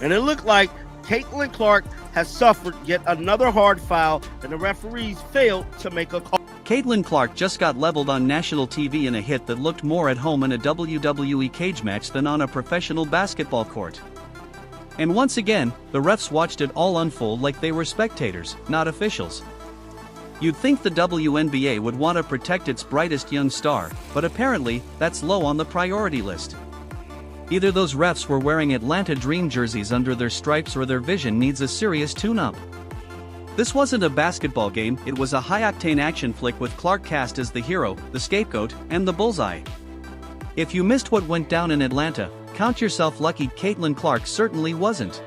and it looked like Caitlin Clark has suffered yet another hard foul, and the referees failed to make a call. Caitlin Clark just got leveled on national TV in a hit that looked more at home in a WWE cage match than on a professional basketball court. And once again, the refs watched it all unfold like they were spectators, not officials. You'd think the WNBA would want to protect its brightest young star, but apparently, that's low on the priority list. Either those refs were wearing Atlanta Dream jerseys under their stripes or their vision needs a serious tune-up. This wasn't a basketball game, it was a high-octane action flick with Clark cast as the hero, the scapegoat, and the bullseye. If you missed what went down in Atlanta, count yourself lucky. Caitlin Clark certainly wasn't.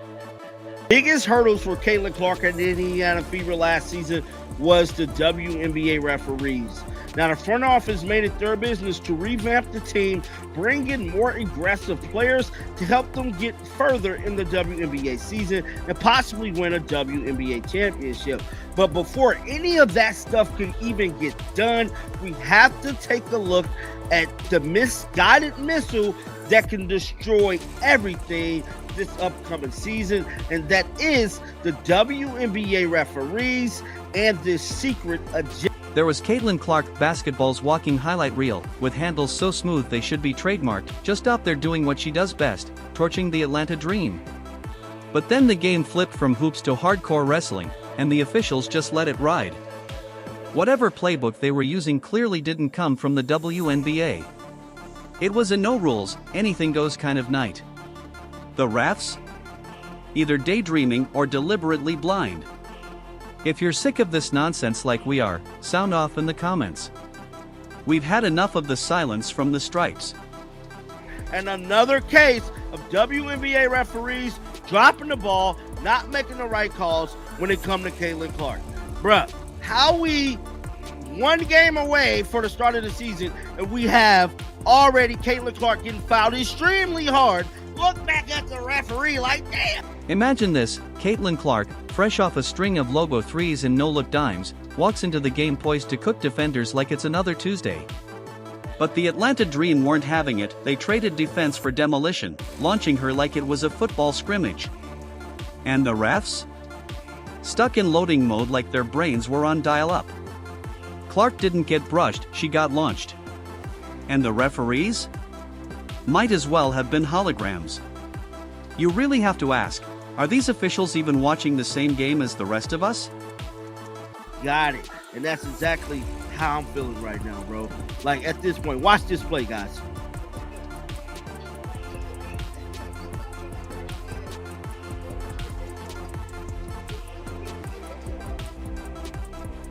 Biggest hurdles for Caitlin Clark at the Indiana Fever last season was the WNBA referees. Now, the front office made it their business to revamp the team, bring in more aggressive players to help them get further in the WNBA season and possibly win a WNBA championship. But before any of that stuff can even get done, we have to take a look at the misguided missile that can destroy everything this upcoming season, and that is the WNBA referees and this secret agenda. There was Caitlin Clark, basketball's walking highlight reel, with handles so smooth they should be trademarked, just out there doing what she does best, torching the Atlanta Dream. But then the game flipped from hoops to hardcore wrestling, and the officials just let it ride. Whatever playbook they were using clearly didn't come from the WNBA. It was a no rules, anything goes kind of night. The refs? Either daydreaming or deliberately blind. If you're sick of this nonsense like we are, sound off in the comments. We've had enough of the silence from the stripes. And another case of WNBA referees dropping the ball, not making the right calls when it comes to Caitlin Clark. Bruh, how we one game away for the start of the season and we have already Caitlin Clark getting fouled extremely hard. Look back at the referee like, damn. Imagine this, Caitlin Clark, fresh off a string of logo threes and no-look dimes, walks into the game poised to cook defenders like it's another Tuesday. But the Atlanta Dream weren't having it, they traded defense for demolition, launching her like it was a football scrimmage. And the refs? Stuck in loading mode like their brains were on dial-up. Clark didn't get brushed, she got launched. And the referees? Might as well have been holograms. You really have to ask, are these officials even watching the same game as the rest of us? Got it. And that's exactly how I'm feeling right now, bro. Like, at this point, watch this play, guys.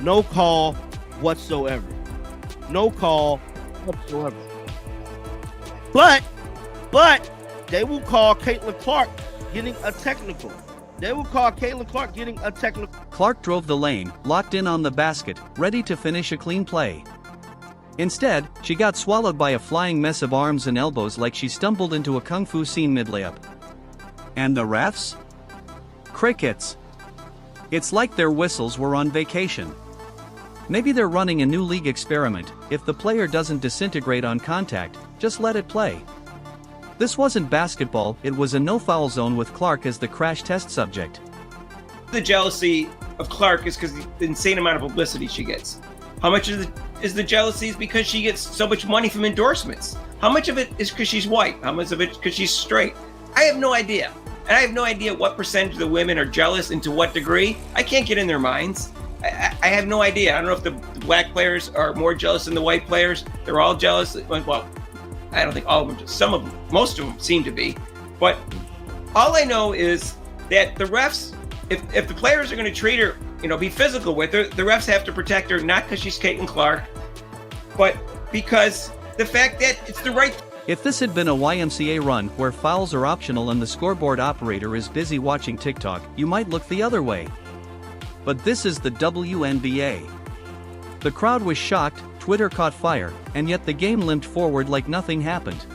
No call whatsoever. No call whatsoever. But they will call Caitlin Clark getting a technical. They will call Caitlin Clark getting a technical. Clark drove the lane, locked in on the basket, ready to finish a clean play. Instead, she got swallowed by a flying mess of arms and elbows like she stumbled into a kung fu scene mid-layup. And the refs? Crickets. It's like their whistles were on vacation. Maybe they're running a new league experiment. If the player doesn't disintegrate on contact, just let it play. This wasn't basketball, it was a no-foul zone with Clark as the crash test subject. The jealousy of Clark is because the insane amount of publicity she gets. How much is the jealousy is because she gets so much money from endorsements? How much of it is because she's white? How much of it is because she's straight? I have no idea. And I have no idea what percentage of the women are jealous and to what degree. I can't get in their minds. I have no idea. I don't know if the black players are more jealous than the white players. They're all jealous. Well, I don't think all of them, some of them, most of them seem to be. But all I know is that the refs, if the players are going to treat her, be physical with her, the refs have to protect her, not because she's Caitlin Clark, but because the fact that it's the right. If this had been a YMCA run where fouls are optional and the scoreboard operator is busy watching TikTok, you might look the other way. But this is the WNBA. The crowd was shocked, Twitter caught fire, and yet the game limped forward like nothing happened.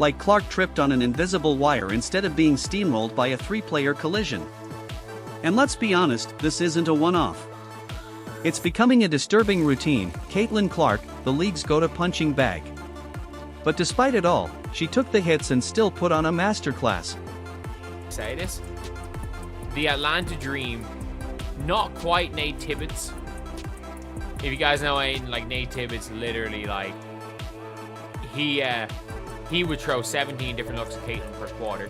Like Clark tripped on an invisible wire instead of being steamrolled by a three-player collision. And let's be honest, this isn't a one-off. It's becoming a disturbing routine. Caitlin Clark, the league's go-to punching bag. But despite it all, she took the hits and still put on a masterclass. say this. The Atlanta Dream, not quite Nate Tibbetts. If you guys know anything, like Nate Tibbetts, literally like he would throw 17 different looks at Caitlin per quarter.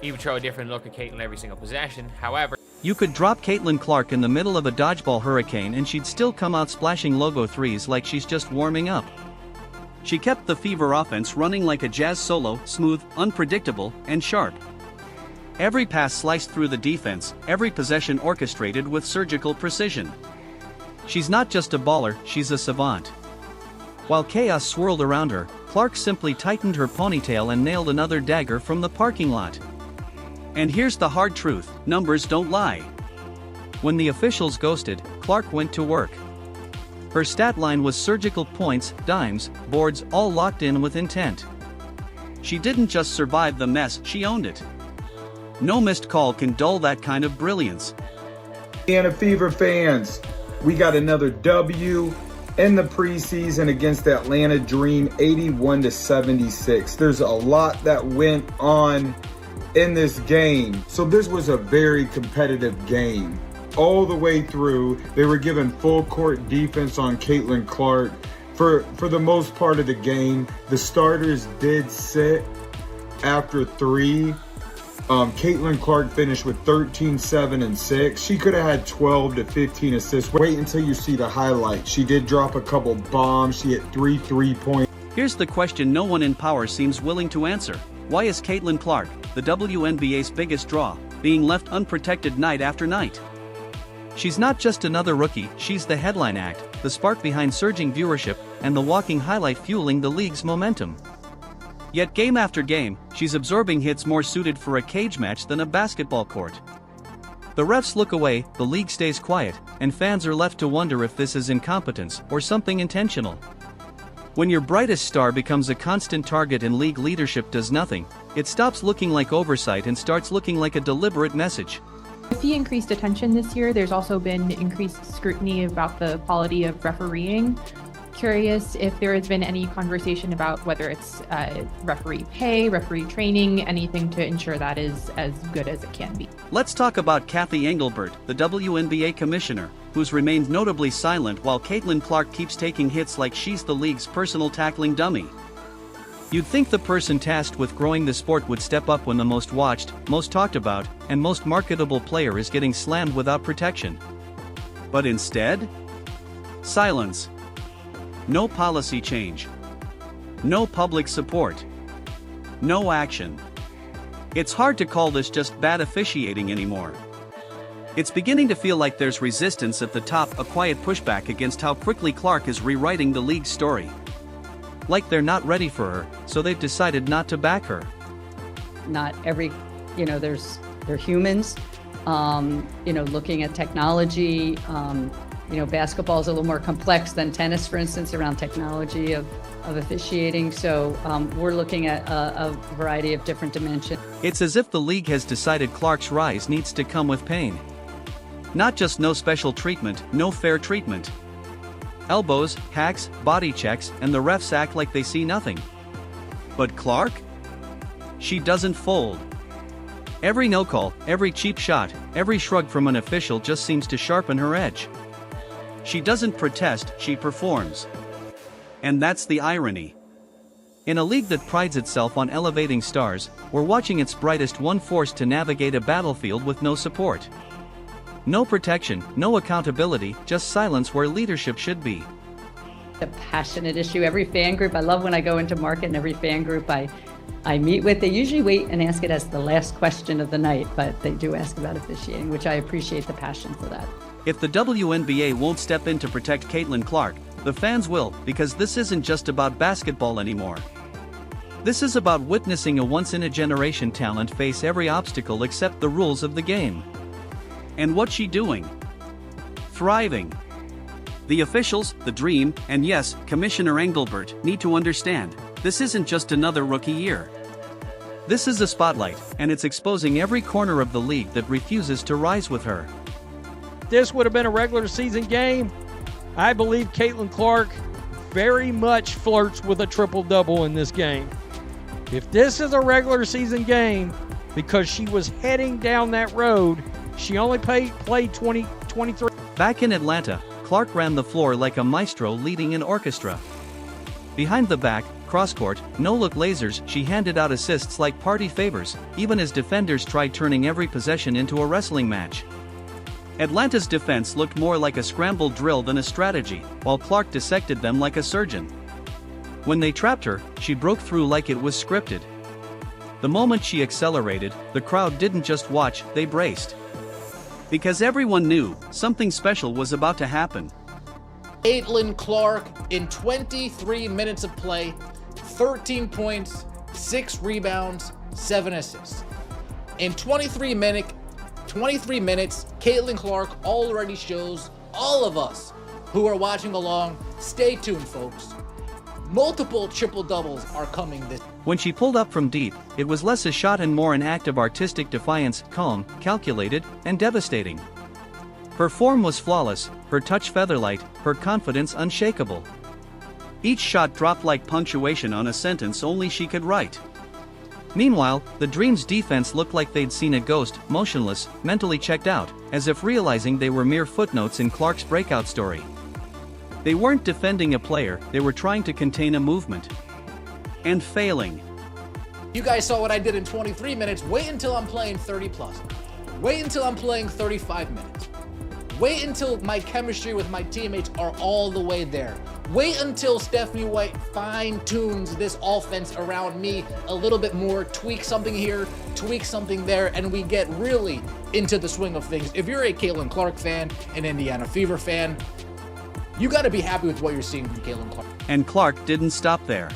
He would throw a different look at Caitlin every single possession. However, you could drop Caitlin Clark in the middle of a dodgeball hurricane and she'd still come out splashing logo threes like she's just warming up. She kept the Fever offense running like a jazz solo, smooth, unpredictable, and sharp. Every pass sliced through the defense, every possession orchestrated with surgical precision. She's not just a baller, she's a savant. While chaos swirled around her, Clark simply tightened her ponytail and nailed another dagger from the parking lot. And here's the hard truth, numbers don't lie. When the officials ghosted, Clark went to work. Her stat line was surgical points, dimes, boards, all locked in with intent. She didn't just survive the mess, she owned it. No missed call can dull that kind of brilliance. Indiana Fever fans, we got another W in the preseason against the Atlanta Dream, 81-76. There's a lot that went on in this game. So this was a very competitive game. All the way through, they were given full court defense on Caitlin Clark. For the most part of the game, the starters did sit after 3. Caitlin Clark finished with 13, 7, and 6. She could have had 12 to 15 assists. Wait until you see the highlights. She did drop a couple bombs. She hit 3 3-point. Here's the question no one in power seems willing to answer. Why is Caitlin Clark, the WNBA's biggest draw, being left unprotected night after night? She's not just another rookie, she's the headline act, the spark behind surging viewership, and the walking highlight fueling the league's momentum. Yet game after game, she's absorbing hits more suited for a cage match than a basketball court. The refs look away, the league stays quiet, and fans are left to wonder if this is incompetence or something intentional. When your brightest star becomes a constant target and league leadership does nothing, it stops looking like oversight and starts looking like a deliberate message. With the increased attention this year, there's also been increased scrutiny about the quality of refereeing. Curious if there has been any conversation about whether it's referee pay, referee training, anything to ensure that is as good as it can be. Let's talk about Kathy Engelbert, the WNBA commissioner, who's remained notably silent while Caitlin Clark keeps taking hits like she's the league's personal tackling dummy. You'd think the person tasked with growing the sport would step up when the most watched, most talked about, and most marketable player is getting slammed without protection. But instead? Silence. No policy change. No public support. No action. It's hard to call this just bad officiating anymore. It's beginning to feel like there's resistance at the top, a quiet pushback against how quickly Clark is rewriting the league's story. Like they're not ready for her, so they've decided not to back her. Not every, they're humans, looking at technology, basketball is a little more complex than tennis, for instance, around technology of officiating. So we're looking at a variety of different dimensions. It's as if the league has decided Clark's rise needs to come with pain. Not just no special treatment, no fair treatment. Elbows, hacks, body checks, and the refs act like they see nothing. But Clark? She doesn't fold. Every no-call, every cheap shot, every shrug from an official just seems to sharpen her edge. She doesn't protest, she performs. And that's the irony. In a league that prides itself on elevating stars, we're watching its brightest one forced to navigate a battlefield with no support. No protection, no accountability, just silence where leadership should be. A passionate issue. Every fan group, I love when I go into market and every fan group I meet with, they usually wait and ask it as the last question of the night, but they do ask about officiating, which I appreciate the passion for that. If the WNBA won't step in to protect Caitlin Clark, the fans will, because this isn't just about basketball anymore. This is about witnessing a once-in-a-generation talent face every obstacle except the rules of the game. And what's she doing? Thriving. The officials, the Dream, and yes, Commissioner Engelbert, need to understand, this isn't just another rookie year. This is a spotlight, and it's exposing every corner of the league that refuses to rise with her. This would have been a regular season game. I believe Caitlin Clark very much flirts with a triple-double in this game. If this is a regular season game, because she was heading down that road. She only played 23. Back in Atlanta, Clark ran the floor like a maestro leading an orchestra. Behind the back, cross-court, no-look lasers, she handed out assists like party favors, even as defenders tried turning every possession into a wrestling match. Atlanta's defense looked more like a scramble drill than a strategy, while Clark dissected them like a surgeon. When they trapped her, she broke through like it was scripted. The moment she accelerated, the crowd didn't just watch, they braced. Because everyone knew, something special was about to happen. Caitlin Clark, in 23 minutes of play, 13 points, 6 rebounds, 7 assists. In 23 minutes, Caitlin Clark already shows all of us who are watching along, stay tuned, folks. Multiple triple-doubles are coming this. When she pulled up from deep, it was less a shot and more an act of artistic defiance, calm, calculated, and devastating. Her form was flawless, her touch featherlight, her confidence unshakable. Each shot dropped like punctuation on a sentence only she could write. Meanwhile, the Dream's defense looked like they'd seen a ghost, motionless, mentally checked out, as if realizing they were mere footnotes in Clark's breakout story. They weren't defending a player, they were trying to contain a movement. And failing. You guys saw what I did in 23 minutes. Wait until I'm playing 30 plus. Wait until I'm playing 35 minutes. Wait until my chemistry with my teammates are all the way there. Wait until Stephanie White fine-tunes this offense around me a little bit more, tweak something here, tweak something there, and we get really into the swing of things. If you're a Caitlin Clark fan, an Indiana Fever fan, you got to be happy with what you're seeing from Caitlin Clark. And Clark didn't stop there.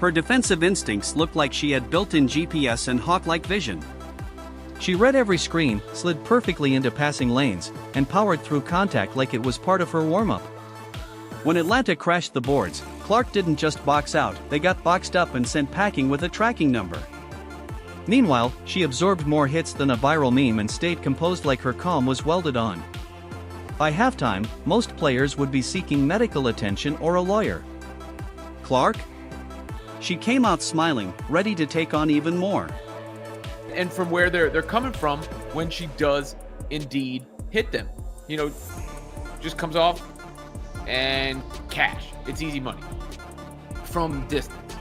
Her defensive instincts looked like she had built-in GPS and hawk-like vision. She read every screen, slid perfectly into passing lanes, and powered through contact like it was part of her warm-up. When Atlanta crashed the boards, Clark didn't just box out, they got boxed up and sent packing with a tracking number. Meanwhile, she absorbed more hits than a viral meme and stayed composed like her calm was welded on. By halftime, most players would be seeking medical attention or a lawyer. Clark? She came out smiling, ready to take on even more. And from where they're coming from when she does indeed hit them. You know, just comes off and cash. It's easy money from distance,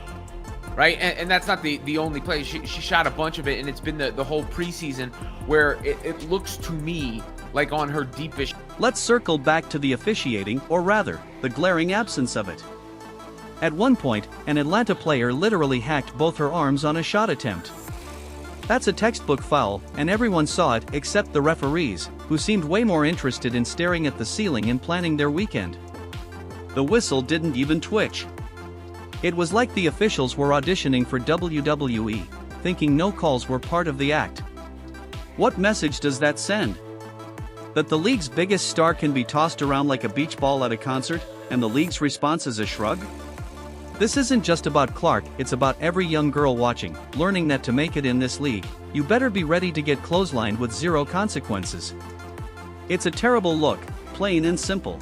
right? And that's not the only play. She shot a bunch of it, and it's been the whole preseason where it looks to me like on her deepest. Let's circle back to the officiating, or rather, the glaring absence of it. At one point, an Atlanta player literally hacked both her arms on a shot attempt. That's a textbook foul, and everyone saw it except the referees, who seemed way more interested in staring at the ceiling and planning their weekend. The whistle didn't even twitch. It was like the officials were auditioning for WWE, thinking no calls were part of the act. What message does that send? That the league's biggest star can be tossed around like a beach ball at a concert, and the league's response is a shrug? This isn't just about Clark, it's about every young girl watching, learning that to make it in this league, you better be ready to get clotheslined with zero consequences. It's a terrible look, plain and simple.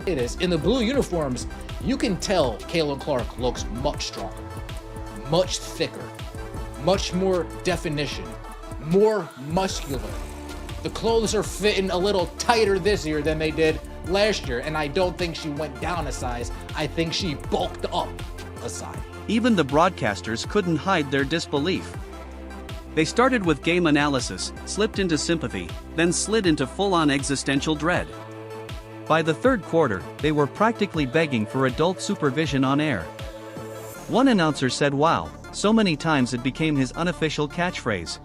It is. In the blue uniforms, you can tell Caitlin Clark looks much stronger, much thicker, much more definition, more muscular. The clothes are fitting a little tighter this year than they did last year, and I don't think she went down a size. I think she bulked up a size. Even the broadcasters couldn't hide their disbelief. They started with game analysis, slipped into sympathy, then slid into full-on existential dread. By the third quarter, they were practically begging for adult supervision on air. One announcer said wow, so many times it became his unofficial catchphrase.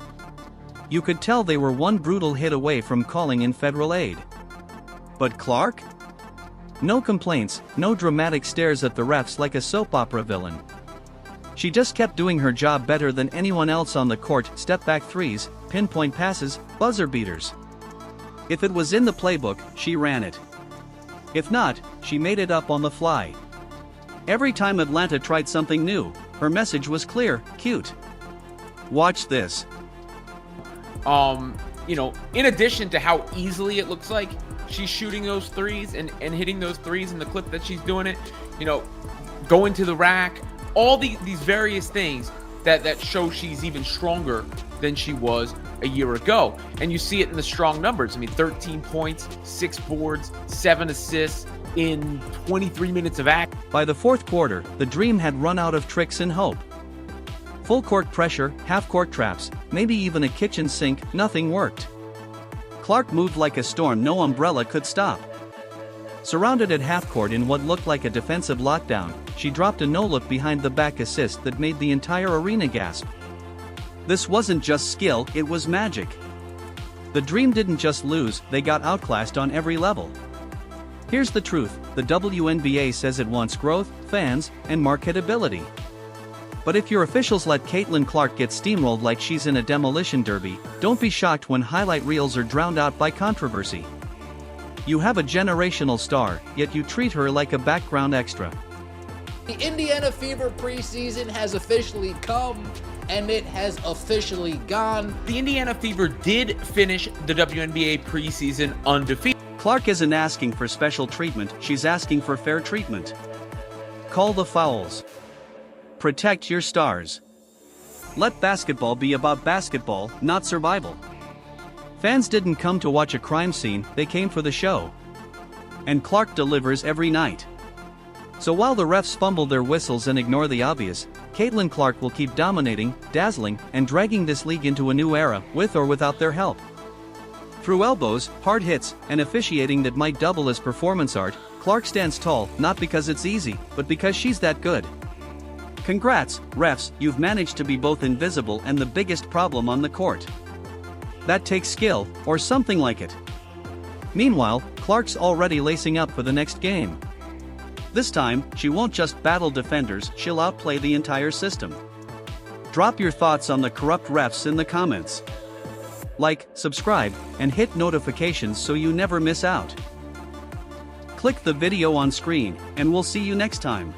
You could tell they were one brutal hit away from calling in federal aid. But Clark? No complaints, no dramatic stares at the refs like a soap opera villain. She just kept doing her job better than anyone else on the court, step-back threes, pinpoint passes, buzzer beaters. If it was in the playbook, she ran it. If not, she made it up on the fly. Every time Atlanta tried something new, her message was clear, cute. Watch this. You know, in addition to how easily it looks like she's shooting those threes and hitting those threes in the clip that she's doing it, you know, going to the rack, all these various things, that shows she's even stronger than she was a year ago. And you see it in the strong numbers. I mean, 13 points, 6 boards, 7 assists in 23 minutes of action. By the fourth quarter, the Dream had run out of tricks and hope. Full court pressure, half court traps, maybe even a kitchen sink, nothing worked. Clark moved like a storm no umbrella could stop. Surrounded at half court in what looked like a defensive lockdown, she dropped a no-look behind the back assist that made the entire arena gasp. This wasn't just skill, it was magic. The Dream didn't just lose, they got outclassed on every level. Here's the truth, the WNBA says it wants growth, fans, and marketability. But if your officials let Caitlin Clark get steamrolled like she's in a demolition derby, don't be shocked when highlight reels are drowned out by controversy. You have a generational star, yet you treat her like a background extra. The Indiana Fever preseason has officially come, and it has officially gone. The Indiana Fever did finish the WNBA preseason undefeated. Clark isn't asking for special treatment, she's asking for fair treatment. Call the fouls. Protect your stars. Let basketball be about basketball, not survival. Fans didn't come to watch a crime scene, they came for the show. And Clark delivers every night. So while the refs fumble their whistles and ignore the obvious, Caitlin Clark will keep dominating, dazzling, and dragging this league into a new era, with or without their help. Through elbows, hard hits, and officiating that might double as performance art, Clark stands tall, not because it's easy, but because she's that good. Congrats, refs, you've managed to be both invisible and the biggest problem on the court. That takes skill, or something like it. Meanwhile, Clark's already lacing up for the next game. This time, she won't just battle defenders, she'll outplay the entire system. Drop your thoughts on the corrupt refs in the comments. Like, subscribe, and hit notifications so you never miss out. Click the video on screen, and we'll see you next time.